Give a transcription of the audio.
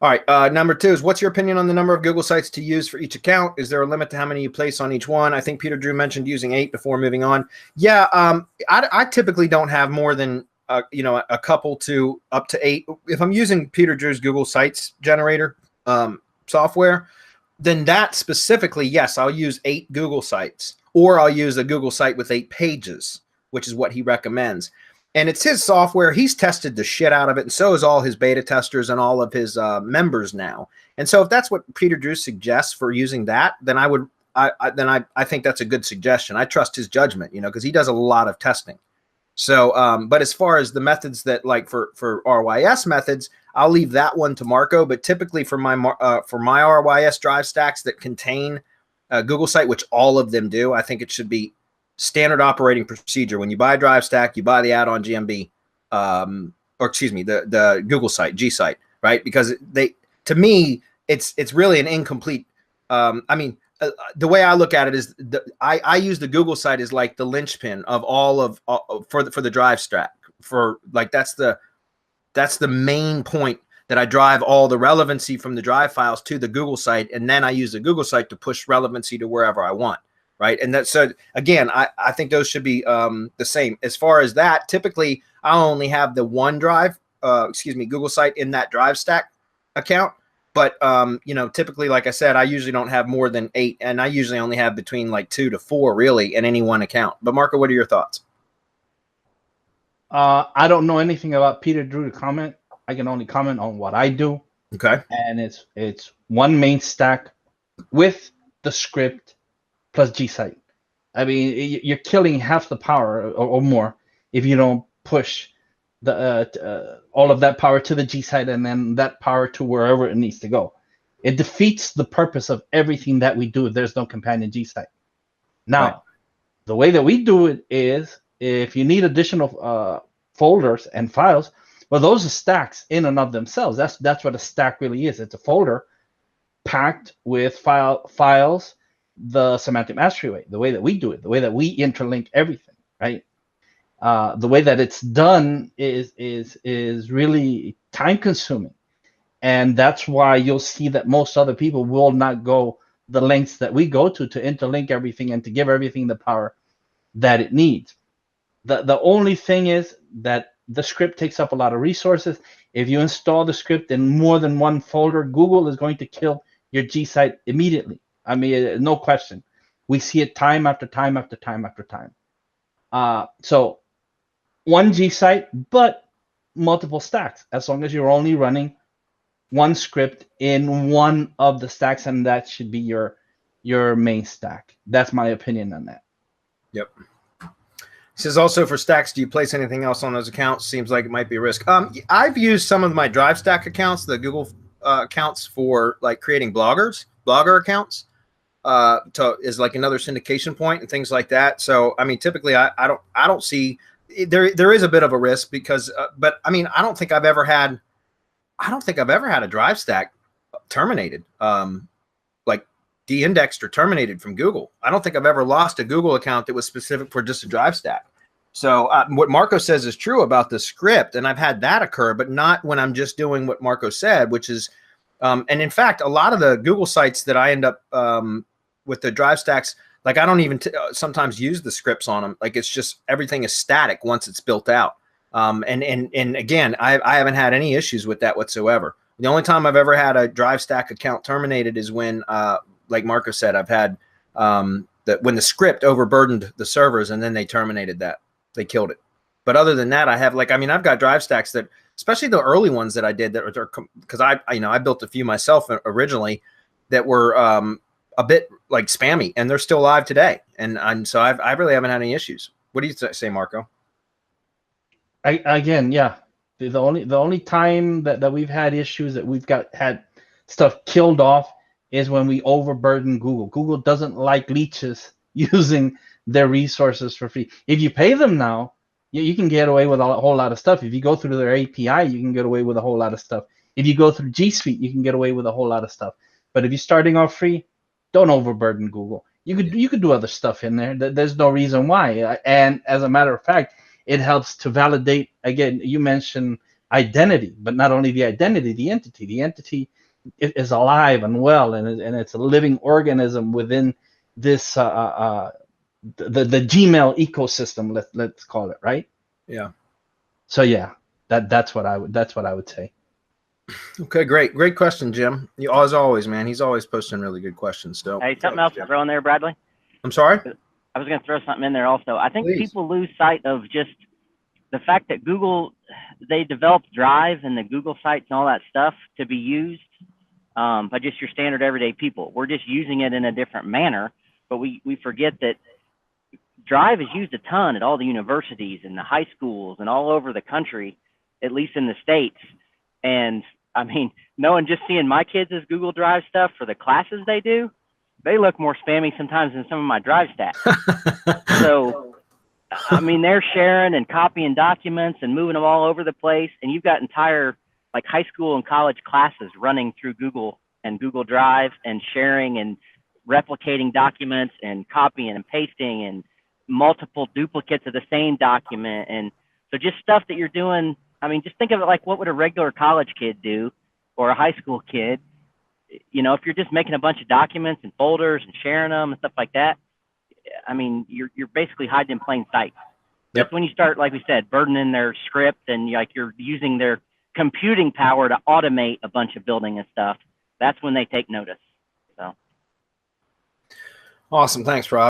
All right. Number 2 is, what's your opinion on the number of Google sites to use for each account? Is there a limit to how many you place on each one? I think Peter Drew mentioned using 8 before moving on. Yeah. I typically don't have more than, a couple to up to 8. If I'm using Peter Drew's Google Sites generator software, then that specifically, yes, I'll use 8 Google sites, or I'll use a Google site with 8 pages, which is what he recommends. And it's his software. He's tested the shit out of it, and so is all his beta testers and all of his members now. And so if that's what Peter Drew suggests for using that, then I think that's a good suggestion. I trust his judgment, because he does a lot of testing. So, but as far as the methods that, like for RYS methods, I'll leave that one to Marco. But typically for my RYS drive stacks that contain a Google site, which all of them do, I think it should be standard operating procedure. When you buy a drive stack, you buy the add-on GMB, or excuse me, the Google site, G site, right? Because to me, it's really an incomplete. The way I look at it is I use the Google site as like the linchpin of all of for the drive stack. For like that's the main point that I drive all the relevancy from the drive files to the Google site, and then I use the Google site to push relevancy to wherever I want. Right. And that's, so again, I think those should be the same. As far as that, typically I'll only have the one Google site in that drive stack account. But, typically, like I said, I usually don't have more than 8, and I usually only have between like 2 to 4 really in any one account. But Marco, what are your thoughts? I don't know anything about Peter Drew to comment. I can only comment on what I do. Okay. And it's one main stack with the script plus G site. I mean, you're killing half the power or more if you don't push the all of that power to the G site and then that power to wherever it needs to go. It defeats the purpose of everything that we do if there's no companion G site. Now, right. The way that we do it is, if you need additional folders and files, well, those are stacks in and of themselves. That's what a stack really is. It's a folder packed with files, the semantic mastery way, the way that we do it, the way that we interlink everything, right? The way that it's done is really time consuming, and that's why you'll see that most other people will not go the lengths that we go to interlink everything and to give everything the power that it needs. The only thing is that the script takes up a lot of resources. If you install the script in more than one folder, Google is going to kill your G site immediately. I mean, no question. We see it time after time after time after time. So one G site, but multiple stacks, as long as you're only running one script in one of the stacks, and that should be your main stack. That's my opinion on that. Yep. He says, also for stacks, do you place anything else on those accounts? Seems like it might be a risk. I've used some of my drive stack accounts, the Google accounts, for like creating blogger accounts. Is like another syndication point and things like that. So I mean, typically I don't see there is a bit of a risk because but I mean, I don't think I've ever had a drive stack terminated, like de-indexed or terminated from Google. I don't think I've ever lost a Google account that was specific for just a drive stack. So what Marco says is true about the script, and I've had that occur, but not when I'm just doing what Marco said, which is and in fact, a lot of the Google sites that I end up with the drive stacks, like I don't even sometimes use the scripts on them. Like it's just everything is static once it's built out. And again, I haven't had any issues with that whatsoever. The only time I've ever had a drive stack account terminated is when, like Marco said, I've had when the script overburdened the servers and then they terminated that. They killed it. But other than that, I've got drive stacks that, especially the early ones that I did, that are because I built a few myself originally that were a bit like spammy, and they're still live today. And so I really haven't had any issues. What do you say, Marco? Yeah, the only time that we've had issues, that we've had stuff killed off, is when we overburden Google. Google doesn't like leeches using their resources for free. If you pay them now, you can get away with a whole lot of stuff. If you go through their API, you can get away with a whole lot of stuff. If you go through G Suite, you can get away with a whole lot of stuff. But if you're starting off free, don't overburden Google. You could do other stuff in there. There's no reason why. And as a matter of fact, it helps to validate. Again, you mentioned identity, but not only the identity, the entity. The entity is alive and well, and it's a living organism within this the Gmail ecosystem. Let's call it, right. Yeah. So yeah, that's what I would say. Okay, great question, Jim. You, as always, man. He's always posting really good questions. Still. Hey, something else to throw in there, Bradley? I'm sorry? I was going to throw something in there also. I think Please. people lose sight of just the fact that Google, they developed Drive and the Google Sites and all that stuff to be used by just your standard everyday people. We're just using it in a different manner, but we forget that Drive is used a ton at all the universities and the high schools and all over the country, at least in the States. And I mean, just seeing my kids' Google Drive stuff for the classes they do, they look more spammy sometimes than some of my Drive stats. So, I mean, they're sharing and copying documents and moving them all over the place. And you've got entire like high school and college classes running through Google and Google Drive and sharing and replicating documents and copying and pasting and multiple duplicates of the same document. And so just stuff that you're doing. I mean, just think of it like what would a regular college kid do or a high school kid? You know, if you're just making a bunch of documents and folders and sharing them and stuff like that, I mean, you're basically hiding in plain sight. Yep. That's when you start, like we said, burdening their script and you're using their computing power to automate a bunch of building and stuff. That's when they take notice. So Awesome. Thanks, Rob.